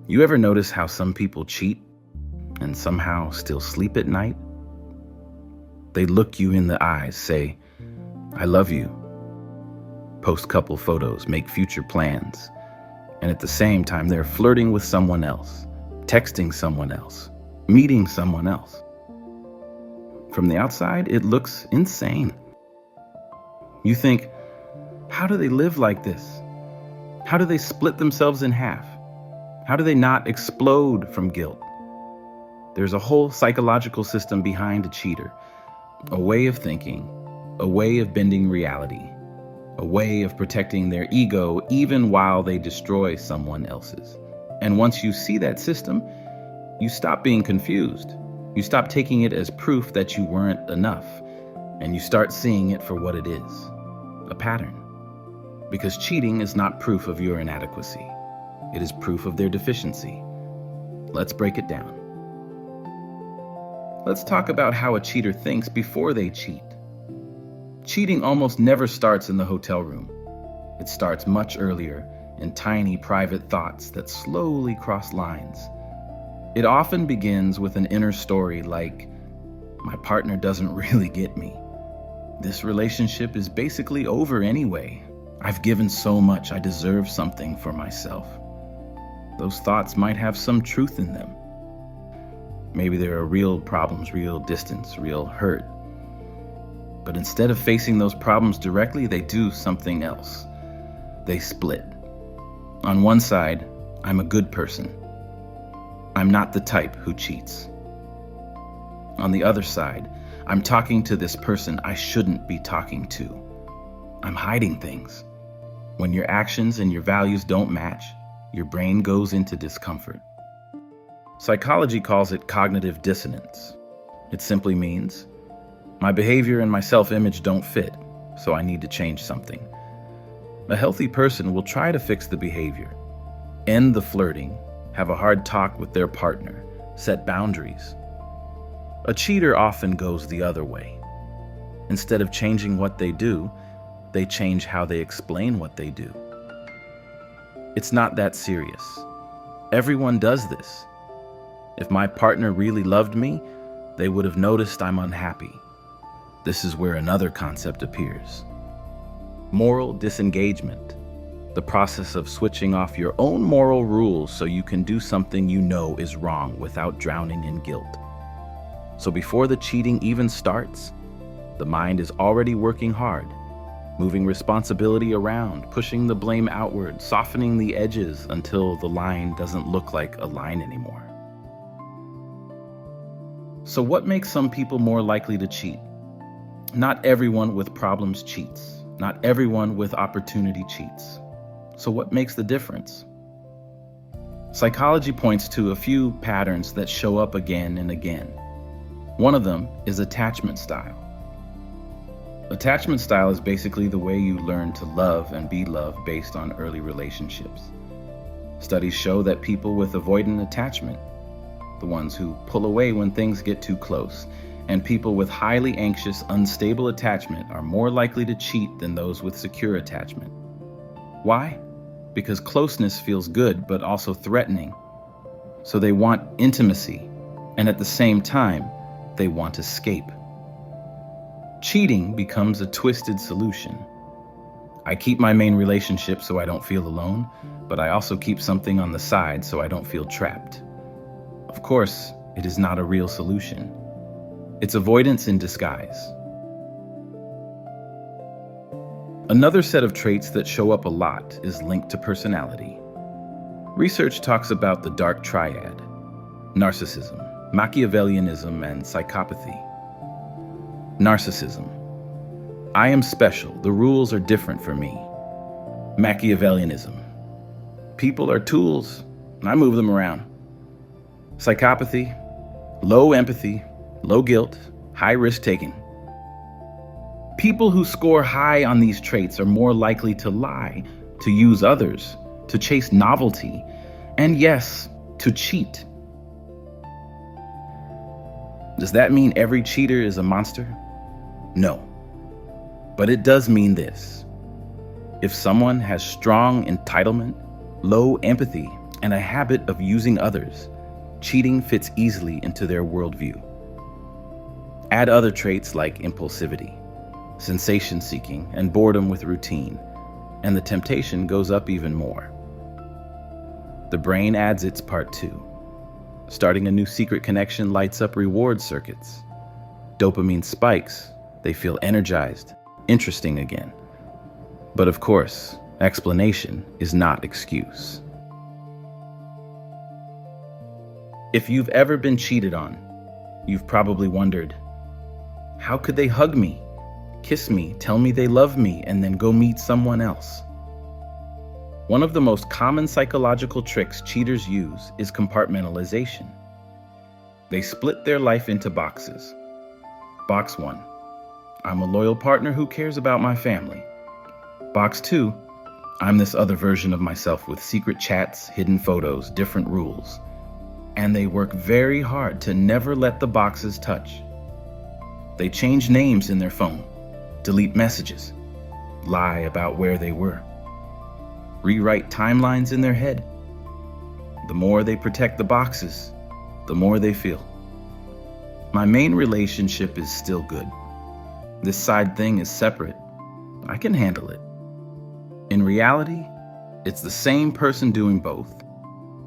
You ever notice how some people cheat and somehow still sleep at night? They look you in the eyes, say, "I love you," post couple photos, make future plans, and at the same time they're flirting with someone else, texting someone else, meeting someone else. From the outside, it looks insane. You think, how do they live like this? How do they split themselves in half? How do they not explode from guilt? There's a whole psychological system behind a cheater, a way of thinking, a way of bending reality, a way of protecting their ego even while they destroy someone else's. And once you see that system, you stop being confused. You stop taking it as proof that you weren't enough, and you start seeing it for what it is, a pattern. Because cheating is not proof of your inadequacy. It is proof of their deficiency. Let's break it down. Let's talk about how a cheater thinks before they cheat. Cheating almost never starts in the hotel room. It starts much earlier in tiny private thoughts that slowly cross lines. It often begins with an inner story like, "My partner doesn't really get me. This relationship is basically over anyway. I've given so much, I deserve something for myself." Those thoughts might have some truth in them. Maybe there are real problems, real distance, real hurt. But instead of facing those problems directly, they do something else. They split. On one side, I'm a good person. I'm not the type who cheats. On the other side, I'm talking to this person I shouldn't be talking to. I'm hiding things. When your actions and your values don't match, your brain goes into discomfort. Psychology calls it cognitive dissonance. It simply means, my behavior and my self-image don't fit, so I need to change something. A healthy person will try to fix the behavior, end the flirting, have a hard talk with their partner, set boundaries. A cheater often goes the other way. Instead of changing what they do, they change how they explain what they do. It's not that serious. Everyone does this. If my partner really loved me, they would have noticed I'm unhappy. This is where another concept appears. Moral disengagement. The process of switching off your own moral rules so you can do something you know is wrong without drowning in guilt. So before the cheating even starts, the mind is already working hard, moving responsibility around, pushing the blame outward, softening the edges until the line doesn't look like a line anymore. So what makes some people more likely to cheat? Not everyone with problems cheats. Not everyone with opportunity cheats. So what makes the difference? Psychology points to a few patterns that show up again and again. One of them is attachment style. Attachment style is basically the way you learn to love and be loved based on early relationships. Studies show that people with avoidant attachment, the ones who pull away when things get too close, and people with highly anxious, unstable attachment are more likely to cheat than those with secure attachment. Why? Because closeness feels good, but also threatening. So they want intimacy, and at the same time, they want escape. Cheating becomes a twisted solution. I keep my main relationship so I don't feel alone, but I also keep something on the side so I don't feel trapped. Of course, it is not a real solution. It's avoidance in disguise. Another set of traits that show up a lot is linked to personality. Research talks about the dark triad: narcissism, Machiavellianism, and psychopathy. Narcissism. I am special. The rules are different for me. Machiavellianism. People are tools. I move them around. Psychopathy. Low empathy, low guilt, high risk taking. People who score high on these traits are more likely to lie, to use others, to chase novelty, and yes, to cheat. Does that mean every cheater is a monster? No. But it does mean this. If someone has strong entitlement, low empathy, and a habit of using others, cheating fits easily into their worldview. Add other traits like impulsivity, sensation-seeking, and boredom with routine, and the temptation goes up even more. The brain adds its part too. Starting a new secret connection lights up reward circuits. Dopamine spikes, they feel energized, interesting again. But of course, explanation is not excuse. If you've ever been cheated on, you've probably wondered, how could they hug me, kiss me, tell me they love me, and then go meet someone else? One of the most common psychological tricks cheaters use is compartmentalization. They split their life into boxes. Box 1, I'm a loyal partner who cares about my family. Box 2, I'm this other version of myself with secret chats, hidden photos, different rules. And they work very hard to never let the boxes touch. They change names in their phone, delete messages, lie about where they were, rewrite timelines in their head. The more they protect the boxes, the more they feel. My main relationship is still good. This side thing is separate. I can handle it. In reality, it's the same person doing both,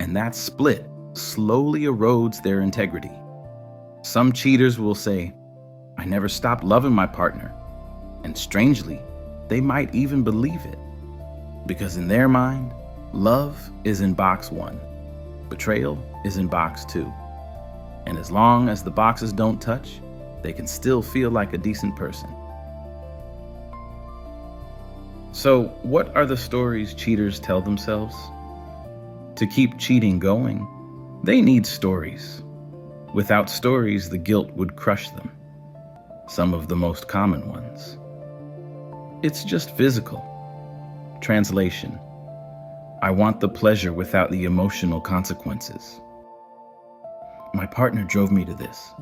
and that split slowly erodes their integrity. Some cheaters will say, I never stopped loving my partner, and strangely, they might even believe it. Because in their mind, love is in box 1, betrayal is in box 2. And as long as the boxes don't touch, they can still feel like a decent person. So, what are the stories cheaters tell themselves? To keep cheating going, they need stories. Without stories, the guilt would crush them. Some of the most common ones. It's just physical. Translation: I want the pleasure without the emotional consequences. My partner drove me to this.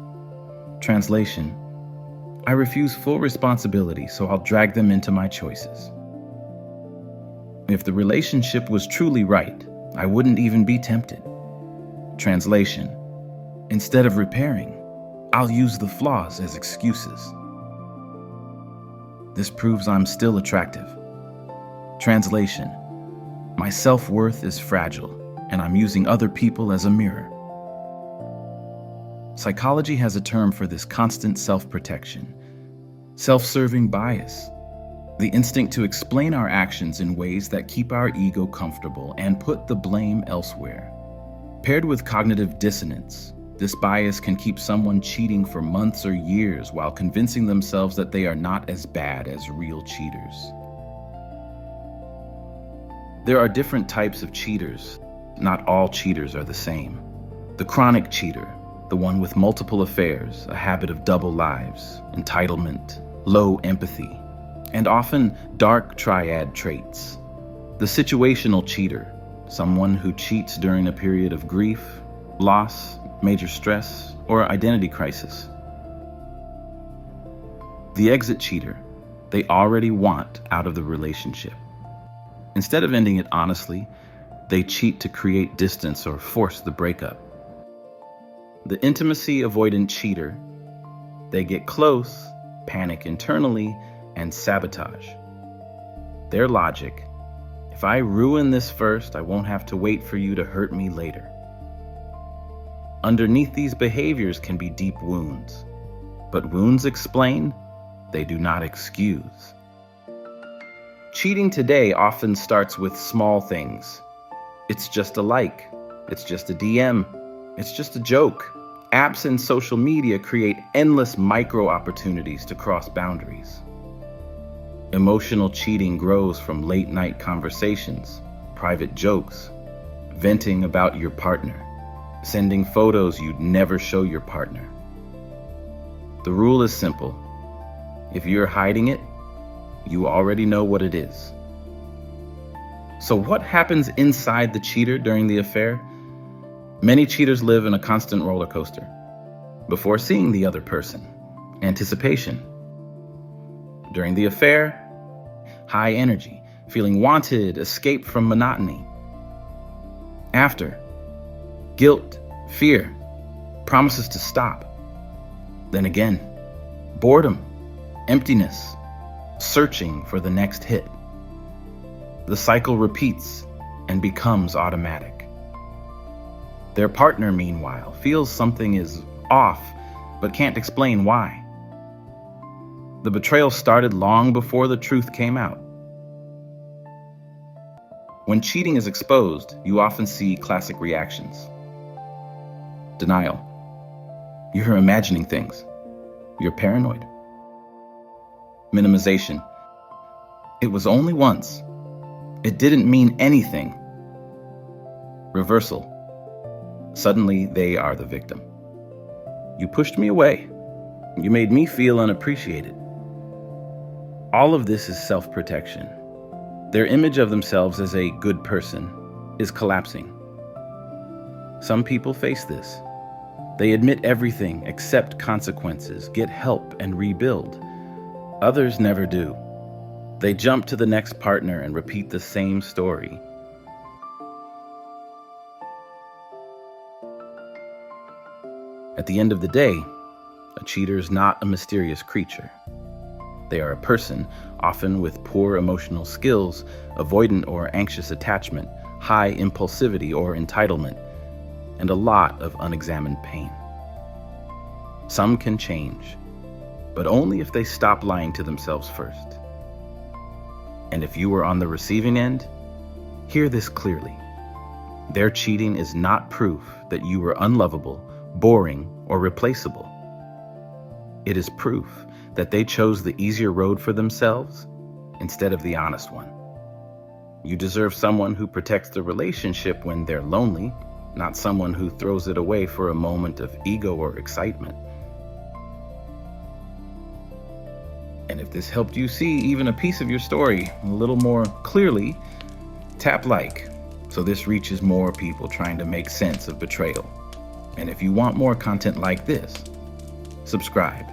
Translation: I refuse full responsibility, so I'll drag them into my choices. If the relationship was truly right, I wouldn't even be tempted. Translation: instead of repairing, I'll use the flaws as excuses. This proves I'm still attractive. Translation: my self-worth is fragile, and I'm using other people as a mirror. Psychology has a term for this constant self-protection: self-serving bias. The instinct to explain our actions in ways that keep our ego comfortable and put the blame elsewhere. Paired with cognitive dissonance, this bias can keep someone cheating for months or years while convincing themselves that they are not as bad as real cheaters. There are different types of cheaters. Not all cheaters are the same. The chronic cheater, the one with multiple affairs, a habit of double lives, entitlement, low empathy, and often dark triad traits. The situational cheater, someone who cheats during a period of grief, loss, major stress, or identity crisis. The exit cheater, they already want out of the relationship. Instead of ending it honestly, they cheat to create distance or force the breakup. The intimacy avoidant cheater, they get close, panic internally, and sabotage. Their logic: if I ruin this first, I won't have to wait for you to hurt me later. Underneath these behaviors can be deep wounds, but wounds explain, they do not excuse. Cheating today often starts with small things. It's just a like, it's just a DM, it's just a joke. Apps and social media create endless micro opportunities to cross boundaries. Emotional cheating grows from late night conversations, private jokes, venting about your partner, sending photos you'd never show your partner. The rule is simple. If you're hiding it, you already know what it is. So what happens inside the cheater during the affair? Many cheaters live in a constant roller coaster. Before seeing the other person, anticipation. During the affair, high energy, feeling wanted, escape from monotony. After, guilt, fear, promises to stop. Then again, boredom, emptiness, searching for the next hit. The cycle repeats and becomes automatic. Their partner, meanwhile, feels something is off, but can't explain why. The betrayal started long before the truth came out. When cheating is exposed, you often see classic reactions. Denial. You're imagining things. You're paranoid. Minimization. It was only once. It didn't mean anything. Reversal. Suddenly, they are the victim. You pushed me away. You made me feel unappreciated. All of this is self-protection. Their image of themselves as a good person is collapsing. Some people face this. They admit everything, accept consequences, get help, and rebuild. Others never do. They jump to the next partner and repeat the same story. At the end of the day, a cheater is not a mysterious creature. They are a person, often with poor emotional skills, avoidant or anxious attachment, high impulsivity or entitlement, and a lot of unexamined pain. Some can change, but only if they stop lying to themselves first. And if you were on the receiving end, hear this clearly. Their cheating is not proof that you were unlovable, boring, or replaceable. It is proof that they chose the easier road for themselves instead of the honest one. You deserve someone who protects the relationship when they're lonely, not someone who throws it away for a moment of ego or excitement. And if this helped you see even a piece of your story a little more clearly, tap like so this reaches more people trying to make sense of betrayal. And if you want more content like this, subscribe.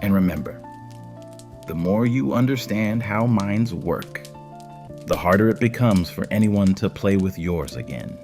And remember, the more you understand how minds work, the harder it becomes for anyone to play with yours again.